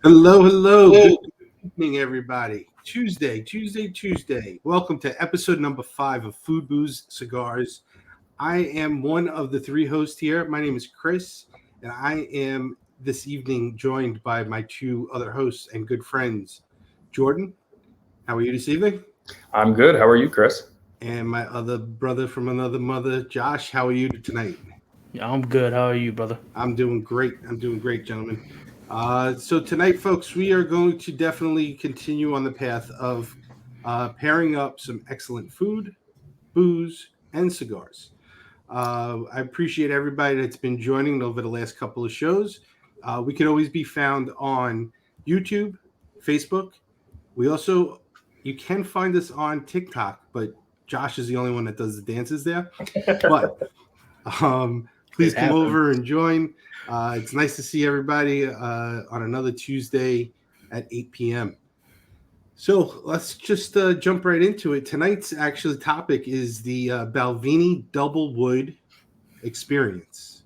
Hello, hello. Good evening, everybody. Tuesday. Welcome to episode number 5 of Food, Booze, Cigars. I am one of the 3 hosts here. My name is Chris, and I am this evening joined by my 2 other hosts and good friends. Jordan, how are you this evening? I'm good. How are you, Chris? And my other brother from another mother, Josh, how are you tonight? Yeah, I'm good. How are you, brother? I'm doing great, gentlemen. So tonight, folks, we are going to definitely continue on the path of pairing up some excellent food, booze, and cigars. I appreciate everybody that's been joining over the last couple of shows. We can always be found on YouTube, Facebook. You can find us on TikTok, but Josh is the only one that does the dances there. But please come over and join. It's nice to see everybody on another Tuesday at 8 p.m. So let's just jump right into it. Tonight's actually topic is the Balvenie Doublewood experience.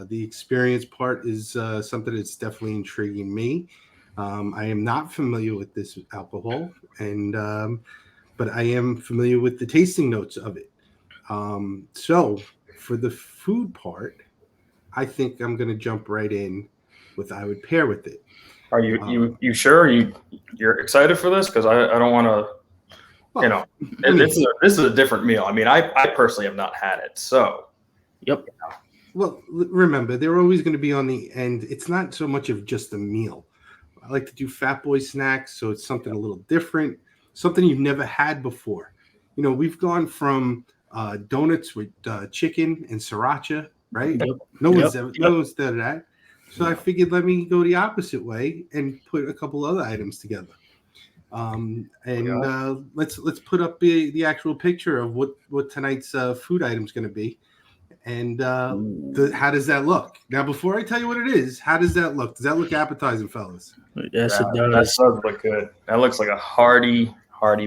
The experience part is something that's definitely intriguing me. I am not familiar with this alcohol, but I am familiar with the tasting notes of it. So for the food part, I think I'm going to jump right in with I would pair with it. Are you sure you're excited for this? Because I don't want to. This is a different meal. I mean, I personally have not had it, so. Yep. Well, remember, they're always going to be on the end. It's not so much of just a meal. I like to do fat boy snacks, so it's something a little different, something you've never had before. You know, we've gone from donuts with chicken and siracha, right? Yep. No one's done that. So I figured let me go the opposite way and put a couple other items together. Let's put up the actual picture of what tonight's food item is going to be. And how does that look? Now, before I tell you what it is, how does that look? Does that look appetizing, fellas? Yes, it does. That does look good. That looks like a hearty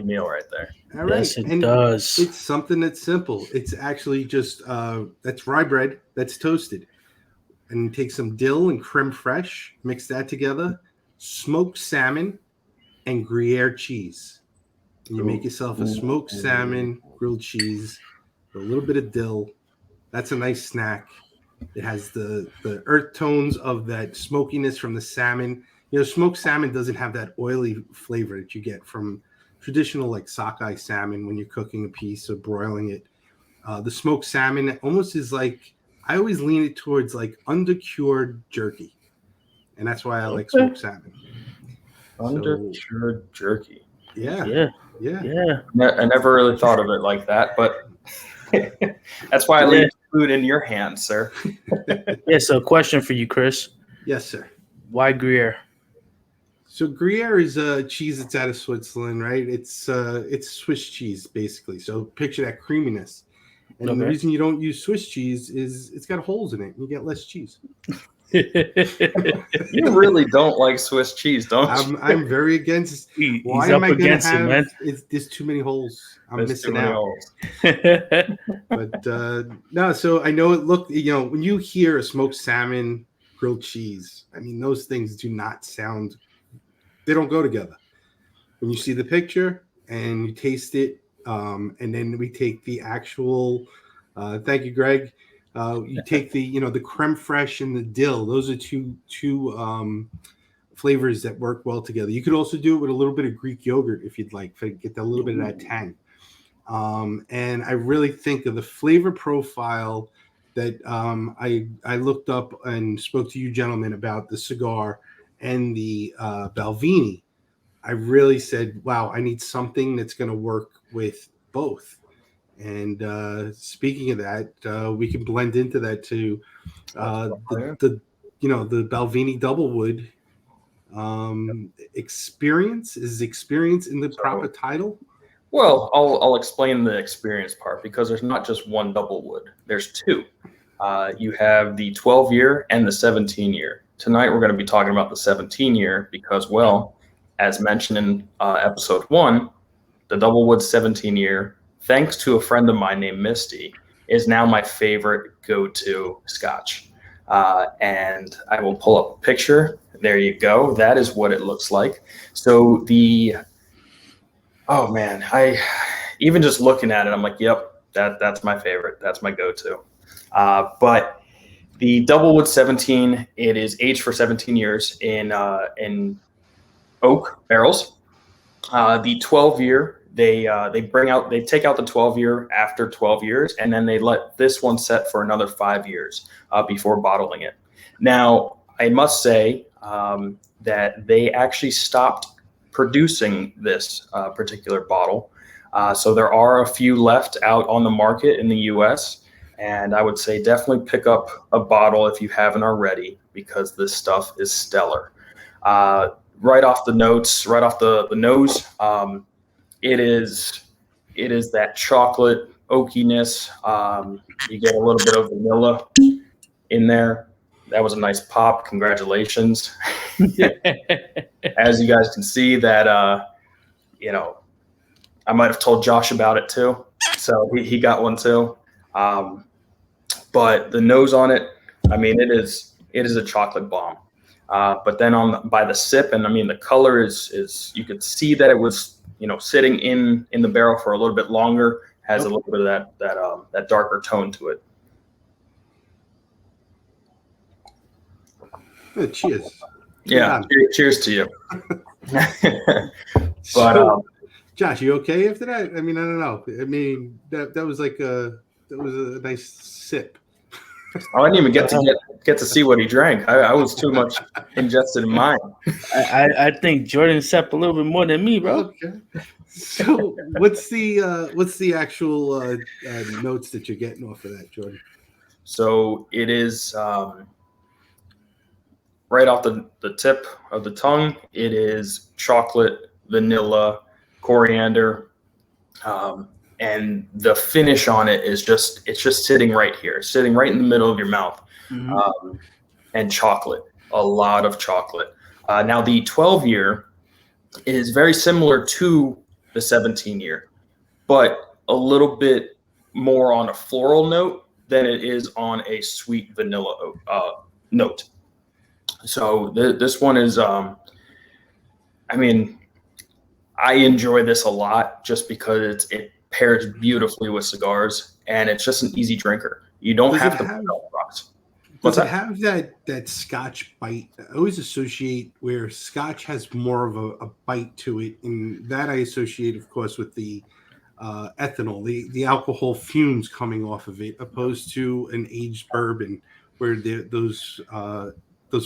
meal right there. All right. Yes, it does. It's something that's simple. It's actually just that's rye bread that's toasted. And you take some dill and creme fraiche, mix that together, smoked salmon, and Gruyere cheese. And you make yourself a smoked salmon, grilled cheese, with a little bit of dill. That's a nice snack. It has the earth tones of that smokiness from the salmon. You know, smoked salmon doesn't have that oily flavor that you get from traditional like sockeye salmon when you're cooking a piece or broiling it. The smoked salmon almost is like, I always lean it towards like undercured jerky. And that's why I like smoked salmon. Undercured jerky. Yeah. I never really thought of it like that, but that's why I leave food in your hands, sir. Yeah, so question for you, Chris. Yes, sir. Why Gruyere? So Gruyere is a cheese that's out of Switzerland, right? It's Swiss cheese, basically. So picture that creaminess. And the reason you don't use Swiss cheese is it's got holes in it. And you get less cheese. You really don't like Swiss cheese, don't you? I'm very against. Why am I going to have? There's too many holes. I'm missing out. But no, so I know it looked. You know, when you hear a smoked salmon, grilled cheese, I mean, those things do not sound. They don't go together. When you see the picture and you taste it, and then we take the actual. Thank you, Greg. You take the creme fraiche and the dill. Those are two flavors that work well together. You could also do it with a little bit of Greek yogurt if you'd like to get a little bit of that tang. And I really think of the flavor profile that I looked up and spoke to you gentlemen about the cigar and the Balvenie. I really said, wow, I need something that's going to work with both. And speaking of that, we can blend into that too. The Balvenie Doublewood experience is experience in the proper title. Well, I'll explain the experience part because there's not just one Doublewood. There's 2. You have the 12-year and the 17-year. Tonight we're going to be talking about the 17-year because, well, as mentioned in episode 1, the Doublewood 17-year, thanks to a friend of mine named Misty, is now my favorite go-to Scotch. And I will pull up a picture. There you go. That is what it looks like. So oh man, I even just looking at it, I'm like, yep, that's my favorite. That's my go-to. But the Doublewood 17, it is aged for 17 years in oak barrels. The 12-year, they take out the 12-year after 12 years, and then they let this one set for another 5 years before bottling it. Now, I must say that they actually stopped producing this particular bottle. So there are a few left out on the market in the U.S., and I would say definitely pick up a bottle if you haven't already, because this stuff is stellar. Right off the notes, right off the nose, it is that chocolate oakiness. You get a little bit of vanilla in there. That was a nice pop. Congratulations. As you guys can see, that I might have told Josh about it too, so he got one too. But the nose on it, I mean, it is a chocolate bomb. But then by the sip, and I mean, the color is you could see that it was sitting in the barrel for a little bit longer. Has a little bit of that darker tone to it. Cheers. Yeah, cheers to you. But Josh, you okay after that? I mean, I don't know. I mean, that was like that was a nice sip. I didn't even get to see what he drank. I was too much ingested in mine. I think Jordan sipped a little bit more than me, bro. Okay. So what's the actual notes that you're getting off of that, Jordan? So it is right off the tip of the tongue. It is chocolate, vanilla, coriander, and the finish on it is just sitting right here, sitting right in the middle of your mouth. Mm-hmm. And chocolate, a lot of chocolate. Now the 12-year is very similar to the 17-year, but a little bit more on a floral note than it is on a sweet vanilla note. So this one is, I mean, I enjoy this a lot just because it pairs beautifully with cigars, and it's just an easy drinker. You don't have to put out rocks. Does it have that Scotch bite? I always associate where Scotch has more of a bite to it, and that I associate, of course, with the ethanol, the alcohol fumes coming off of it, opposed to an aged bourbon where those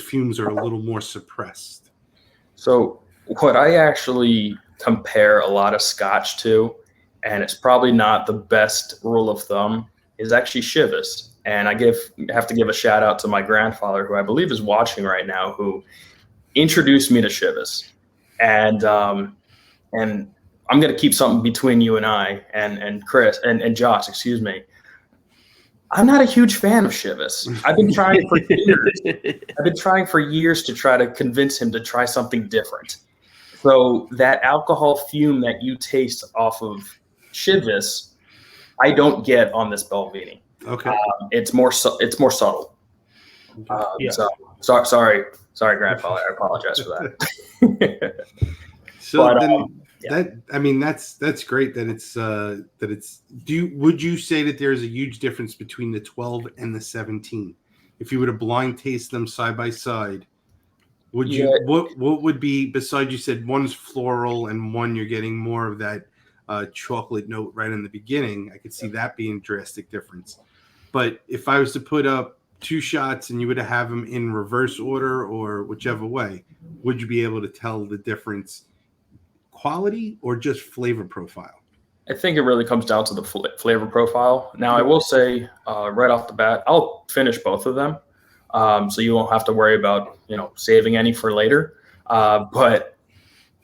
fumes are a little more suppressed. So what I actually compare a lot of Scotch to, and it's probably not the best rule of thumb, is actually Chivas. And I have to give a shout out to my grandfather, who I believe is watching right now, who introduced me to Chivas. And I'm going to keep something between you and I and Chris and Josh, excuse me. I'm not a huge fan of Chivas. I've been trying for years. I've been trying for years to try to convince him to try something different. So that alcohol fume that you taste off of Chivas, I don't get on this Balvenie. Okay. It's more subtle. Yeah. So sorry, grandfather. I apologize for that. So but, then that's great that it's would you say that there's a huge difference between the 12 and the 17? If you were to blind taste them side by side, would you what would be, besides you said one's floral and one you're getting more of that chocolate note right in the beginning? I could see that being a drastic difference. But if I was to put up two shots and you were to have them in reverse order or whichever way, would you be able to tell the difference, quality or just flavor profile? I think it really comes down to the flavor profile. Now, I will say right off the bat, I'll finish both of them, so you won't have to worry about saving any for later. But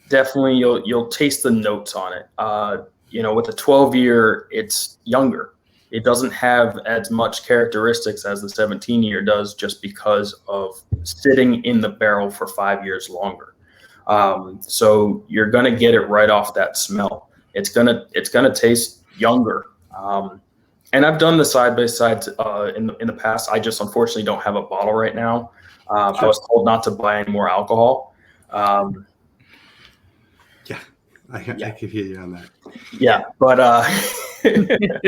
definitely, you'll taste the notes on it. With the 12-year, it's younger. It doesn't have as much characteristics as the 17-year does, just because of sitting in the barrel for 5 years longer. So you're gonna get it right off that smell. It's gonna taste younger. And I've done the side by side in the past. I just unfortunately don't have a bottle right now. I was told not to buy any more alcohol. I could hear you on that. Yeah, but all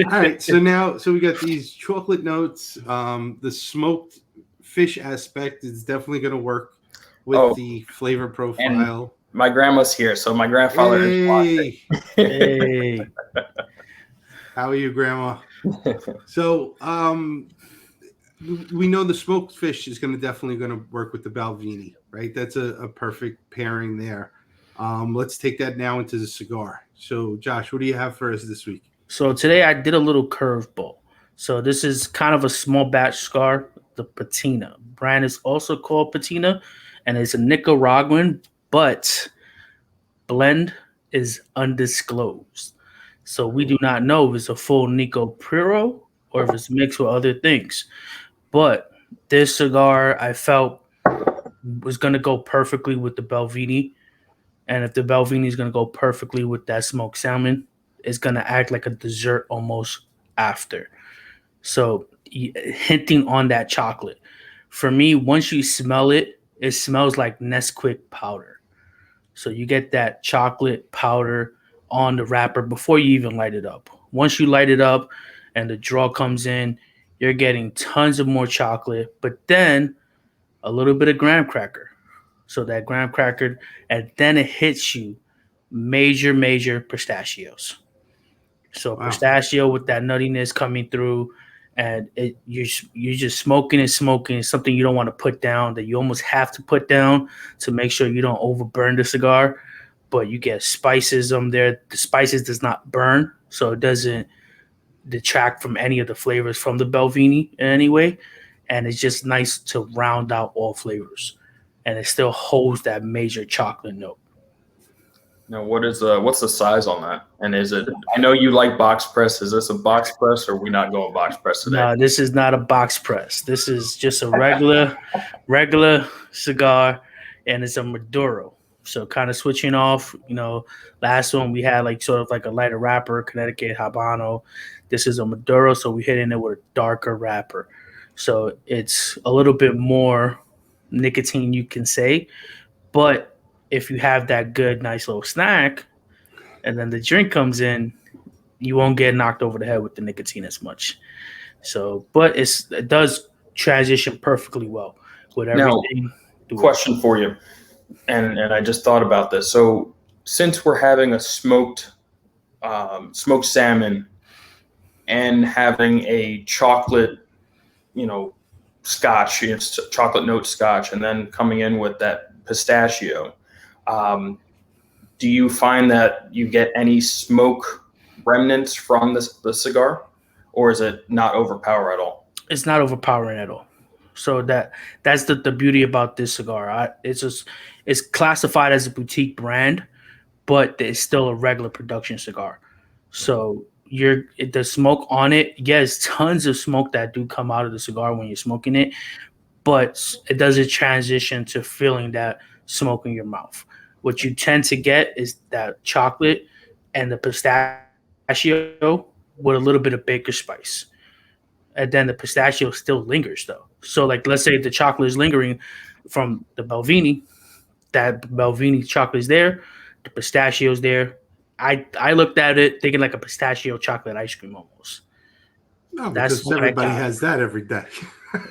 right. So we got these chocolate notes. The smoked fish aspect is definitely going to work with the flavor profile. My grandma's here, so my grandfather is watching. Hey. How are you, Grandma? So we know the smoked fish is definitely going to work with the Balvenie, right? That's a perfect pairing there. Let's take that now into the cigar. So, Josh, what do you have for us this week? So today I did a little curveball. So this is kind of a small batch cigar, the Patina. Brand is also called Patina, and it's a Nicaraguan, but blend is undisclosed. So we do not know if it's a full Nico Puro or if it's mixed with other things. But this cigar I felt was going to go perfectly with the Balvenie. And if the Balvenie is going to go perfectly with that smoked salmon, it's going to act like a dessert almost after. So hinting on that chocolate. For me, once you smell it, it smells like Nesquik powder. So you get that chocolate powder on the wrapper before you even light it up. Once you light it up and the draw comes in, you're getting tons of more chocolate, but then a little bit of graham cracker. So that graham cracker, and then it hits you major pistachios. So pistachio with that nuttiness coming through, and you're just smoking and smoking. It's something you don't want to put down, that you almost have to put down to make sure you don't overburn the cigar. But you get spices on there. The spices does not burn, so it doesn't detract from any of the flavors from the Balvenie in any way. And it's just nice to round out all flavors. And it still holds that major chocolate note. Now, what's the size on that? And is it? I know you like box press. Is this a box press, or are we not going box press today? No, this is not a box press. This is just a regular cigar, and it's a Maduro. So kind of switching off. Last one we had like sort of like a lighter wrapper, Connecticut Habano. This is a Maduro, so we hit in it with a darker wrapper. So it's a little bit more nicotine, you can say, but if you have that good, nice little snack, and then the drink comes in, you won't get knocked over the head with the nicotine as much. So, but it does transition perfectly well with everything. Now, question for you, and I just thought about this. So, since we're having a smoked salmon and having a chocolate, scotch, it's chocolate note scotch, and then coming in with that pistachio, do you find that you get any smoke remnants from the cigar, or is it not overpower at all? It's not overpowering at all. So that's the beauty about this cigar. It's classified as a boutique brand, but it's still a regular production cigar. So the smoke on it, yes, tons of smoke that do come out of the cigar when you're smoking it, but it doesn't transition to feeling that smoke in your mouth. What you tend to get is that chocolate and the pistachio with a little bit of baker's spice. And then the pistachio still lingers though. So like let's say the chocolate is lingering from the Balvenie, that Balvenie chocolate is there, the pistachio's there. I looked at it thinking like a pistachio chocolate ice cream almost. No, because everybody has that every day.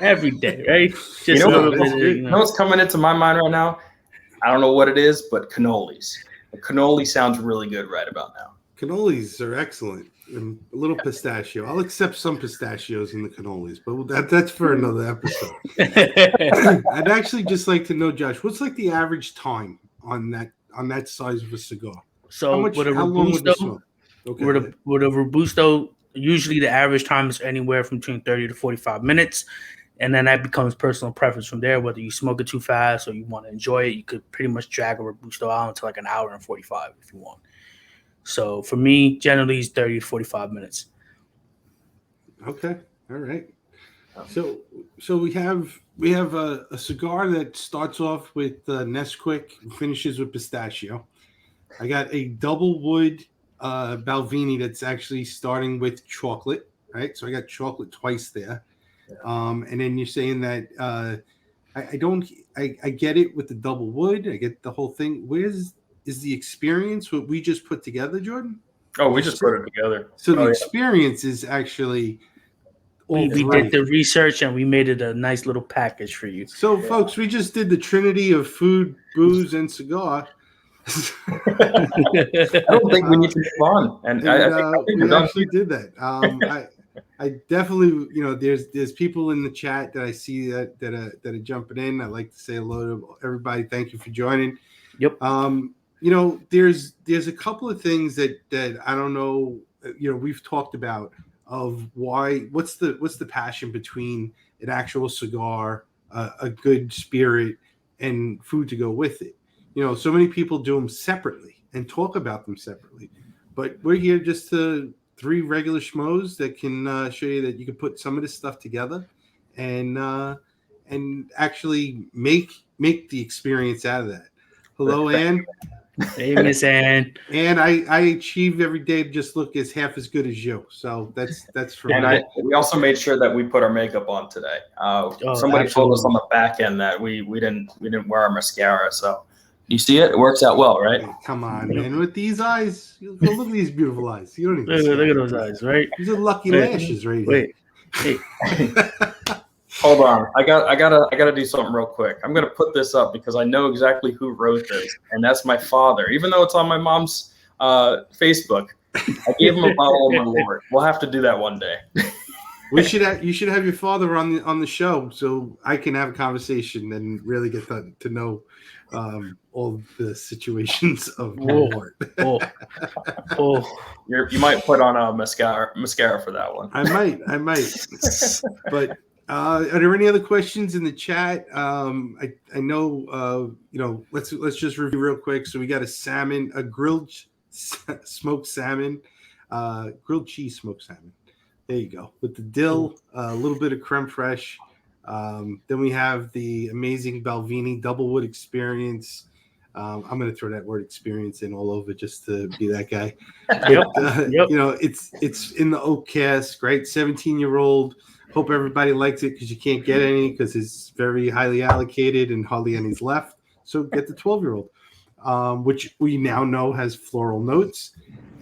Every day, right? Just you know, you know what's coming into my mind right now? I don't know what it is, but cannolis. A cannoli sounds really good right about now. Cannolis are excellent. And a little pistachio. I'll accept some pistachios in the cannolis, but that's for another episode. I'd actually just like to know, Josh, what's like the average time on that size of a cigar? So with a Robusto, usually the average time is anywhere from between 30 to 45 minutes. And then that becomes personal preference from there. Whether you smoke it too fast or you want to enjoy it, you could pretty much drag a Robusto out until like an hour and 45 if you want. So for me, generally it's 30 to 45 minutes. Okay. All right. So we have a cigar that starts off with Nesquik, finishes with pistachio. I got a Doublewood Balvenie that's actually starting with chocolate, right? So I got chocolate twice there. And then you're saying that I get it with the double wood. I get the whole thing. Is the experience what we just put together, Jordan? Oh, we just put it together. So the experience is actually we did the research and we made it a nice little package for you. So, folks, we just did the trinity of food, booze, and cigar. I don't think we need to move on, and I think we actually did that. I definitely, there's people in the chat that I see that are jumping in. I'd like to say hello to everybody. Thank you for joining. Yep. There's a couple of things that I don't know. We've talked about of what's the passion between an actual cigar, a good spirit, and food to go with it. So many people do them separately and talk about them separately, but we're here just to three regular schmoes that can show you that you can put some of this stuff together and actually make the experience out of that. Hello, Ann. Hey, Miss Ann. And I achieve every day to just look as half as good as you. So that's for me. We also made sure that we put our makeup on today. Somebody told us on the back end that we didn't wear our mascara. So you see it works out well, right? Hey, come on, man. With these eyes, look at these beautiful eyes. You don't even look at those eyes, right? These are lucky lashes, right? Wait. Hey. Hold on, I gotta do something real quick. I'm gonna put this up because I know exactly who wrote this, and that's my father. Even though it's on my mom's Facebook, I gave him a bottle of Malort. We'll have to do that one day. You should have your father on the show so I can have a conversation and really get to know all the situations of Malort. You might put on a mascara for that one. I might. But are there any other questions in the chat? I know let's just review real quick. So we got a grilled smoked salmon, grilled cheese smoked salmon. There you go, with the dill, a little bit of creme fraiche. Then we have the amazing Balvenie Doublewood experience. I'm going to throw that word experience in all over just to be that guy. But, it's in the oak cask, right? 17-year-old. Hope everybody likes it because you can't get any because it's very highly allocated and hardly any's left. So get the 12-year-old, which we now know has floral notes.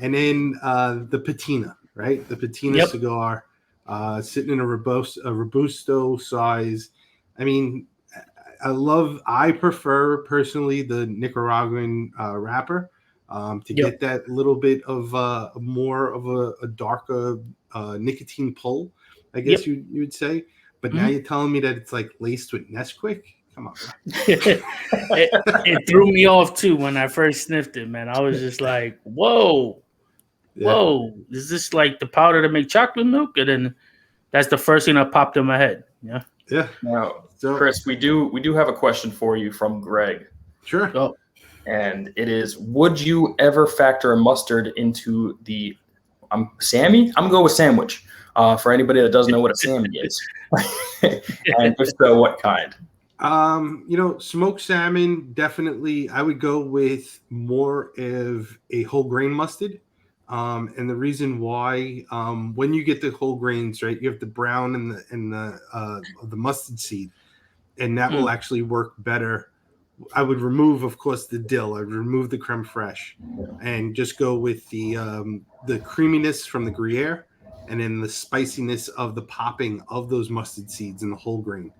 And then the Patina, right? The Patina cigar, sitting in a Robusto size. I mean, I prefer personally the Nicaraguan wrapper to get that little bit of more of a darker nicotine pull, I guess you would say. But now you're telling me that it's like laced with Nesquik? Come on. It threw me off too when I first sniffed it, man. I was just like, whoa, is this like the powder to make chocolate milk? And then that's the first thing that popped in my head. Yeah. Now, Chris, we do have a question for you from Greg. Sure. Oh. And it is: would you ever factor a mustard into the Sammy? I'm going with sandwich. For anybody that doesn't know what a Sammy is, and if so, what kind? Smoked salmon, definitely. I would go with more of a whole grain mustard. And the reason why, when you get the whole grains, right, you have the brown and the mustard seed, and that will actually work better. I would remove, of course, the dill. I'd remove the creme fraiche, and just go with the creaminess from the Gruyere, and then the spiciness of the popping of those mustard seeds and the whole grain.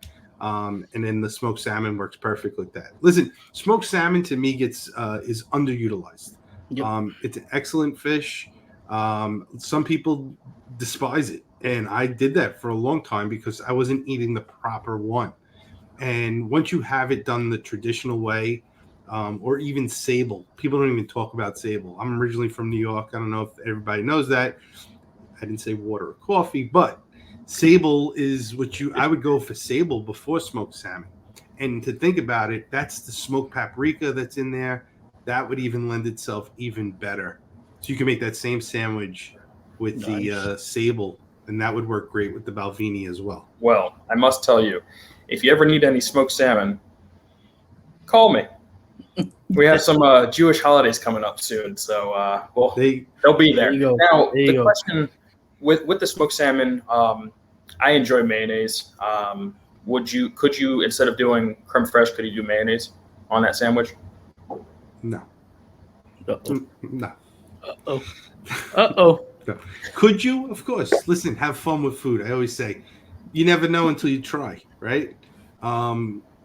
And then the smoked salmon works perfect with that. Listen, smoked salmon to me is underutilized. Yep. It's an excellent fish. Some people despise it, and I did that for a long time because I wasn't eating the proper one. And once you have it done the traditional way, or even sable, people don't even talk about sable. I'm originally from New York. I don't know if everybody knows that. I didn't say water or coffee, but sable is I would go for sable before smoked salmon. And to think about it, that's the smoked paprika that's in there. That would even lend itself even better. So you can make that same sandwich with the sable, and that would work great with the Balvenie as well. Well, I must tell you, if you ever need any smoked salmon, call me. We have some Jewish holidays coming up soon, so they'll be there. Now, the question with the smoked salmon, I enjoy mayonnaise. Could you instead of doing creme fraiche, could you do mayonnaise on that sandwich? No. Uh-oh. No. Uh-oh. Uh-oh. No. Could you? Of course. Listen, have fun with food. I always say, you never know until you try, right?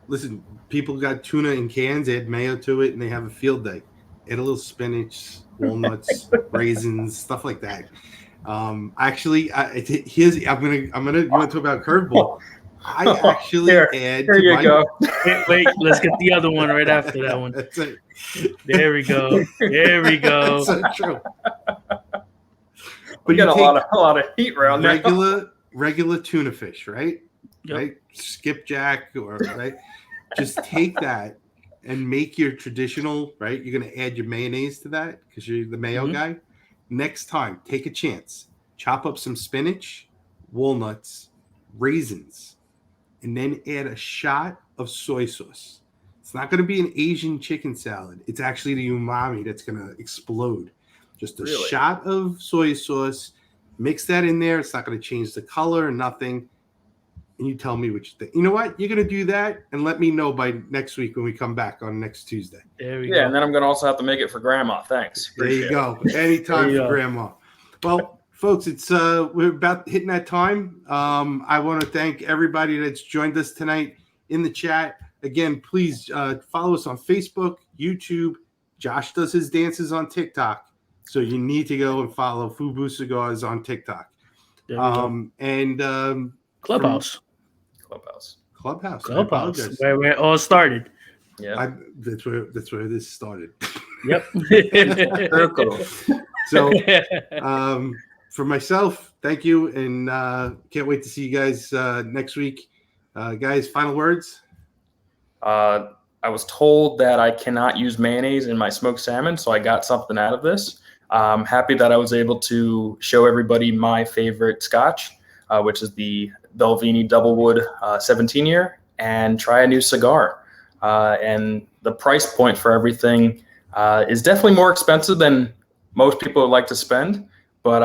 Listen, people got tuna in cans, add mayo to it, and they have a field day. Add a little spinach, walnuts, raisins, stuff like that. Actually, I'm gonna. You want to talk about curveball? I actually Here to you my, go. Wait, let's get the other one right after that one. That's it. There we go. There we go. That's so true. We got a lot of heat around regular tuna fish, right? Yep. Right, skipjack or right. Just take that and make your traditional. Right, you're gonna add your mayonnaise to that because you're the mayo guy. Next time, take a chance. Chop up some spinach, walnuts, raisins, and then add a shot of soy sauce. It's not going to be an Asian chicken salad. It's actually the umami that's going to explode. Just a shot of soy sauce. Mix that in there. It's not going to change the color or nothing. And you tell me what you think. You know what? You're going to do that and let me know by next week when we come back on next Tuesday. There we go. Yeah, and then I'm going to also have to make it for Grandma. Thanks. There you go. Anytime for Grandma. Well, folks, it's we're about hitting that time. I want to thank everybody that's joined us tonight in the chat. Again, please follow us on Facebook, YouTube. Josh does his dances on TikTok, so you need to go and follow Fubu Cigars on TikTok. And Clubhouse, where it all started. Yeah, that's where this started. Yep. So, for myself, thank you, and can't wait to see you guys next week. Guys, final words. I was told that I cannot use mayonnaise in my smoked salmon, so I got something out of this. I'm happy that I was able to show everybody my favorite Scotch, which is the Balvenie Doublewood 17-year, and try a new cigar. And the price point for everything is definitely more expensive than most people would like to spend, but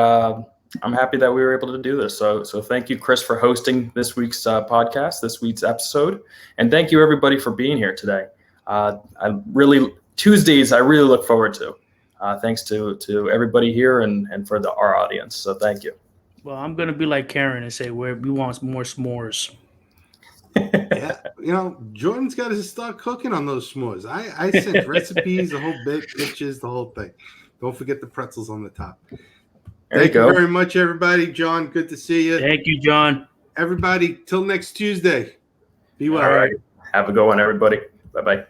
I'm happy that we were able to do this. So thank you, Chris, for hosting this week's podcast, this week's episode, and thank you everybody for being here today. Tuesdays I really look forward to. Thanks to everybody here and for our audience. So thank you. Well, I'm gonna be like Karen and say we want more s'mores. Yeah, Jordan's got to start cooking on those s'mores. I sent recipes, the whole pictures, the whole thing. Don't forget the pretzels on the top. Thank you very much, everybody. John, good to see you. Thank you, John. Everybody, till next Tuesday. Be well. All right. Have a good one, everybody. Bye-bye.